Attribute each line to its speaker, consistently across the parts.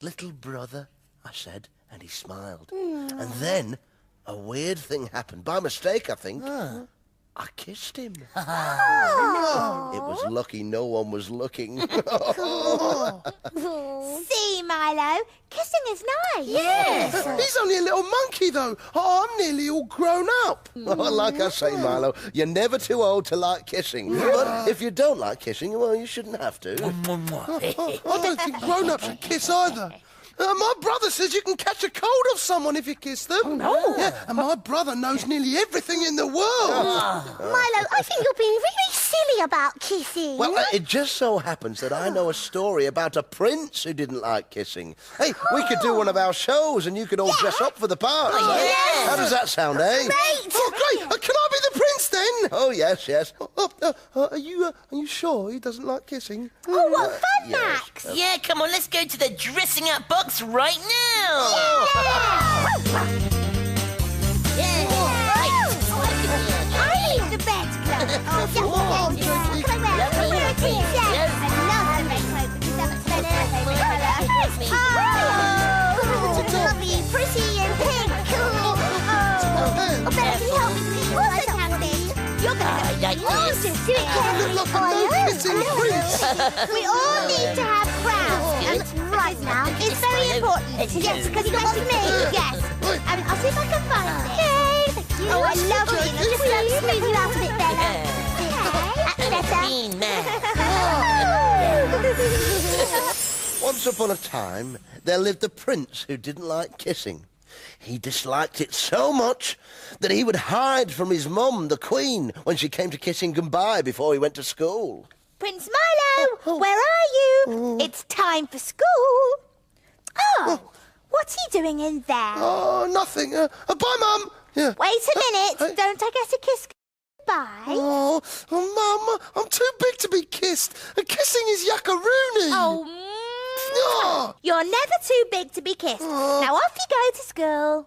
Speaker 1: Little brother, I said, and he smiled. And then a weird thing happened. By mistake, I think. I kissed him. It was lucky no one was looking.
Speaker 2: See, Milo, kissing is nice.
Speaker 3: Yes. He's only a little monkey, though. Oh, I'm nearly all grown up.
Speaker 1: Well, like I say, Milo, you're never too old to like kissing. But if you don't like kissing, well, you shouldn't have to.
Speaker 3: I don't think grown-ups should kiss either. My brother says you can catch a cold off someone if you kiss them.
Speaker 2: Oh, no.
Speaker 3: Yeah, and my brother knows nearly everything in the world.
Speaker 2: Milo, I think you're being really silly about kissing.
Speaker 1: Well, it just so happens that I know a story about a prince who didn't like kissing. Hey, we could do one of our shows and you could all dress up for the part.
Speaker 2: Yes.
Speaker 1: How does that sound, eh?
Speaker 2: Great.
Speaker 3: Oh, great. Can I be the prince then?
Speaker 1: Oh, yes, yes.
Speaker 3: Are you sure he doesn't like kissing?
Speaker 2: Oh, what fun,
Speaker 1: yes.
Speaker 2: Max.
Speaker 4: Yeah, come on, let's go to the dressing up box right now!
Speaker 2: I need the bed clothes. Can I wear a t-shirt? I love the red coat because that's my favourite colour. Oh, lovely, pretty and pink. Oh, Better can you help me please? What's the casting? You're going to
Speaker 4: like this.
Speaker 2: Just do it carefully.
Speaker 3: Look like a no-kissing prince.
Speaker 2: We all need to have crowns. And right now, it's very important. Yes, because you got one for me. Yes. I'll see if I can find it. Okay, thank you. Oh, I love you. Just smooth you out a bit, Bella. Okay, that's better.
Speaker 1: Once upon a time, there lived a prince who didn't like kissing. He disliked it so much that he would hide from his mum, the Queen, when she came to kiss him goodbye before he went to school.
Speaker 2: Prince Milo, where are you? It's time for school. Oh, what's he doing in there?
Speaker 3: Oh, nothing. Bye, Mum. Yeah.
Speaker 2: Wait a minute. Don't I get a kiss goodbye?
Speaker 3: Oh, Mum, I'm too big to be kissed. Kissing is yakkaroony.
Speaker 2: Oh, you're never too big to be kissed. Now off you go to school.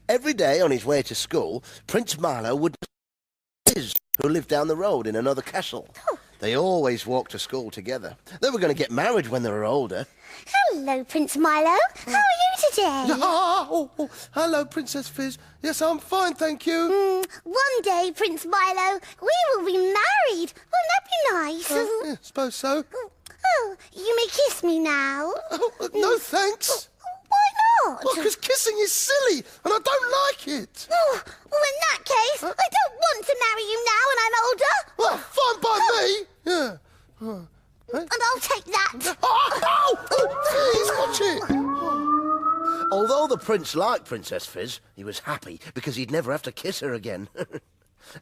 Speaker 1: Every day on his way to school, Prince Milo would Liz, who lived down the road in another castle. They always walked to school together. They were going to get married when they were older.
Speaker 2: Hello, Prince Milo. How are you today?
Speaker 3: Hello, Princess Fizz. Yes, I'm fine, thank you.
Speaker 2: One day, Prince Milo, we will be married. Wouldn't that be nice?
Speaker 3: Yeah, suppose so.
Speaker 2: Oh, you may kiss me now.
Speaker 3: No, thanks.
Speaker 2: Why not?
Speaker 3: Well, because kissing is silly, and I don't like it.
Speaker 2: Oh, well, in that case, I don't want to marry you now when I'm older.
Speaker 3: Well, fine by me. Yeah.
Speaker 2: And I'll take that.
Speaker 3: Please, watch it.
Speaker 1: Although the prince liked Princess Fizz, he was happy because he'd never have to kiss her again.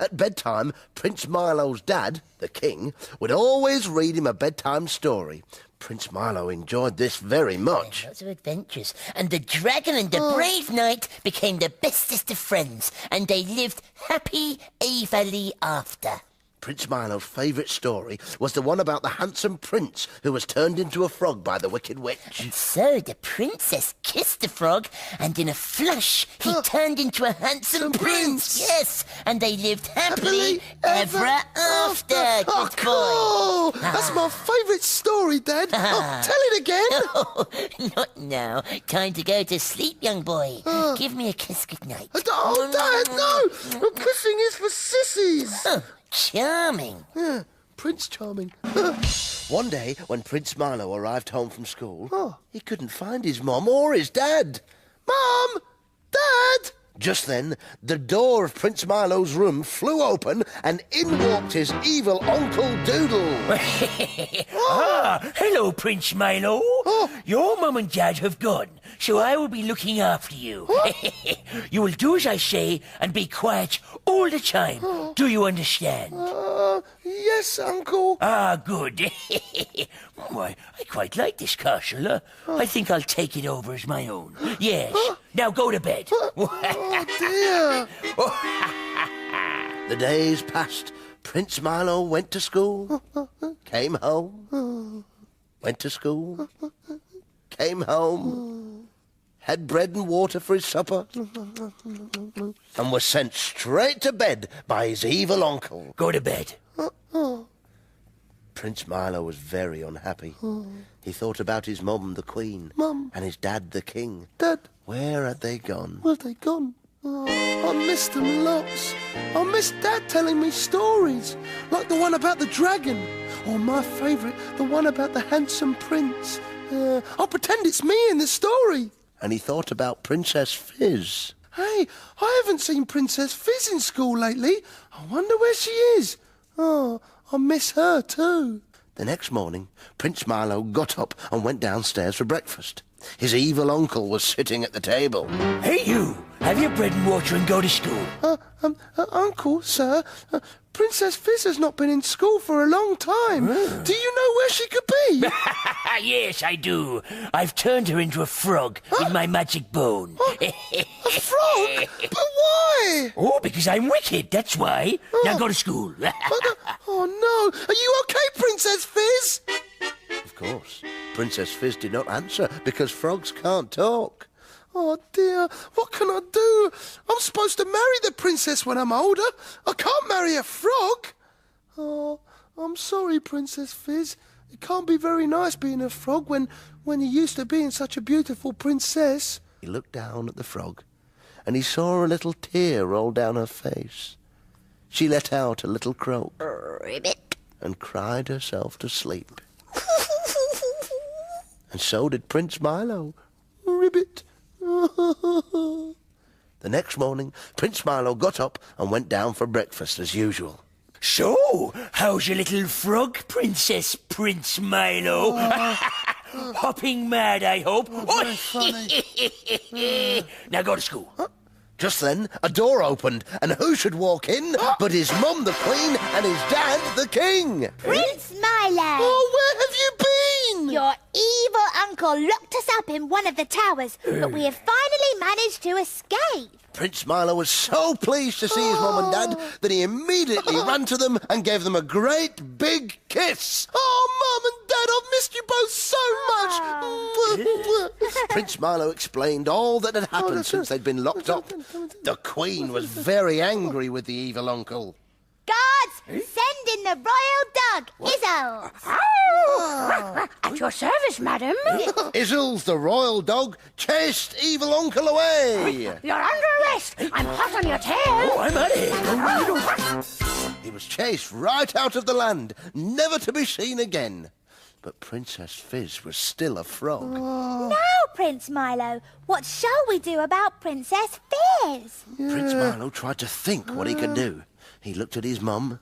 Speaker 1: At bedtime, Prince Milo's dad, the king, would always read him a bedtime story. Prince Milo enjoyed this very much.
Speaker 4: Lots of adventures. And the dragon and the brave knight became the bestest of friends, and they lived happy everly after.
Speaker 1: Prince Milo's favourite story was the one about the handsome prince who was turned into a frog by the wicked witch.
Speaker 4: And so the princess kissed the frog, and in a flash he turned into a handsome prince. Yes, and they lived happily ever after.
Speaker 3: Oh,
Speaker 4: Good
Speaker 3: cool.
Speaker 4: boy.
Speaker 3: That's my favourite story, Dad. Tell it again.
Speaker 4: Oh, not now. Time to go to sleep, young boy. Give me a kiss goodnight.
Speaker 3: Oh, Dad, no. Kissing is for sissies.
Speaker 4: Oh, charming.
Speaker 3: Yeah, Prince Charming.
Speaker 1: One day, when Prince Milo arrived home from school, he couldn't find his mum or his dad.
Speaker 3: Mum! Dad!
Speaker 1: Just then, the door of Prince Milo's room flew open and in walked his evil Uncle Doodle.
Speaker 5: Hello, Prince Milo. Your mum and dad have gone, so I will be looking after you. You will do as I say and be quiet all the time. Do you understand?
Speaker 3: Yes, Uncle.
Speaker 5: Ah, good. Why, I quite like this castle. I think I'll take it over as my own. Yes. Now go to bed.
Speaker 3: Oh, dear.
Speaker 1: The days passed. Prince Milo went to school, came home, went to school, came home, had bread and water for his supper, and was sent straight to bed by his evil uncle.
Speaker 5: Go to bed.
Speaker 1: Prince Milo was very unhappy. He thought about his mum, the Queen, and his dad, the King.
Speaker 3: Dad,
Speaker 1: Where had they gone?
Speaker 3: where have they gone? Oh, I missed them lots. I miss Dad telling me stories, like the one about the dragon, or my favourite, the one about the handsome prince. I'll pretend it's me in the story.
Speaker 1: And he thought about Princess Fizz.
Speaker 3: Hey, I haven't seen Princess Fizz in school lately. I wonder where she is. Oh, I miss her too.
Speaker 1: The next morning, Prince Milo got up and went downstairs for breakfast. His evil uncle was sitting at the table.
Speaker 5: Hey, you! Have your bread and water and go to school.
Speaker 3: Uncle, sir, Princess Fizz has not been in school for a long time. Do you know where she could be?
Speaker 5: Yes, I do. I've turned her into a frog with my magic bone.
Speaker 3: A frog? But why?
Speaker 5: Oh, because I'm wicked, that's why. Now go to school.
Speaker 3: Oh, no. Are you okay, Princess Fizz?
Speaker 1: Of course, Princess Fizz did not answer because frogs can't talk.
Speaker 3: Oh, dear. What can I do? I'm supposed to marry the princess when I'm older. I can't marry a frog. Oh, I'm sorry, Princess Fizz. It can't be very nice being a frog when you used to being such a beautiful princess.
Speaker 1: He looked down at the frog and he saw a little tear roll down her face. She let out a little croak
Speaker 2: Ribbit.
Speaker 1: and cried herself to sleep. And so did Prince Milo. Ribbit. The next morning, Prince Milo got up and went down for breakfast as usual.
Speaker 5: So, how's your little frog, Prince Milo? Hopping mad, I hope.
Speaker 3: Very funny.
Speaker 5: Now go to school.
Speaker 1: Just then, a door opened, and who should walk in but his mum, the Queen, and his dad, the King.
Speaker 2: Prince Milo!
Speaker 3: Oh, where have you been?
Speaker 2: Your evil uncle locked us up in one of the towers, but we have finally managed to escape.
Speaker 1: Prince Milo was so pleased to see his mum and dad that he immediately ran to them and gave them a great big kiss.
Speaker 3: Oh, Mum and Dad, I've missed you both so much.
Speaker 1: Prince Milo explained all that had happened since they'd been locked up. The Queen was very angry with the evil uncle.
Speaker 2: Guards, send in the royal dog, Izzo.
Speaker 6: At your service, madam.
Speaker 1: Izzles, the royal dog, chased evil uncle away.
Speaker 6: You're under arrest. I'm hot on your tail.
Speaker 5: Oh, I'm out of here.
Speaker 1: He was chased right out of the land, never to be seen again. But Princess Fizz was still a frog.
Speaker 2: Now, Prince Milo, what shall we do about Princess Fizz?
Speaker 1: Prince Milo tried to think what he could do. He looked at his mum,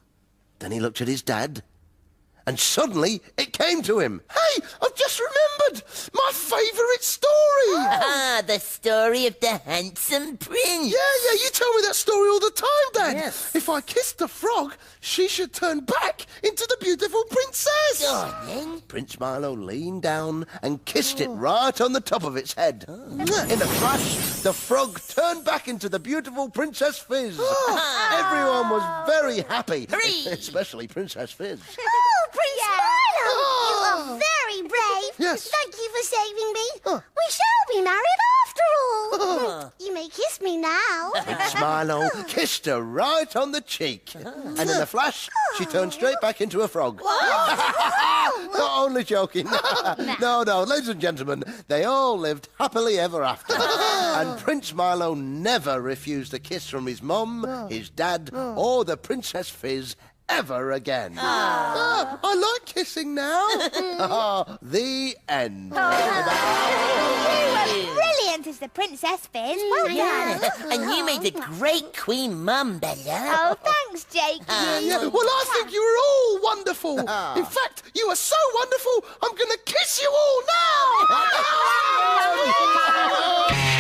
Speaker 1: then he looked at his dad, and suddenly it came to him.
Speaker 3: Hey, I've just remembered my favourite story.
Speaker 4: Ah, the story of the handsome prince.
Speaker 3: Yeah, you tell me that story all the time, Dad.
Speaker 4: Yes.
Speaker 3: If I kissed the frog, she should turn back into the beautiful princess.
Speaker 4: Go on, then.
Speaker 1: Prince Milo leaned down and kissed it right on the top of its head. In a flash, the frog turned back into the beautiful Princess Fizz. Everyone was very happy,
Speaker 4: Hooray!
Speaker 1: especially Princess Fizz.
Speaker 2: Oh, Prince Milo! You are very brave.
Speaker 3: Yes.
Speaker 2: Thank you for saving me. We shall be married after all. You may kiss me now.
Speaker 1: Prince Milo kissed her right on the cheek. And in a flash, she turned straight back into a frog. Only joking. No, ladies and gentlemen, they all lived happily ever after. And Prince Milo never refused a kiss from his mum, his dad, or the Princess Fizz ever again.
Speaker 3: I like kissing now.
Speaker 1: The end.
Speaker 2: You were brilliant as the Princess Fizz. Well done.
Speaker 4: And you made a great queen mum, Bella.
Speaker 2: Oh, thanks, Jake.
Speaker 3: Yeah, well, I think you were all wonderful. In fact, you are so wonderful, I'm going to kiss you all now.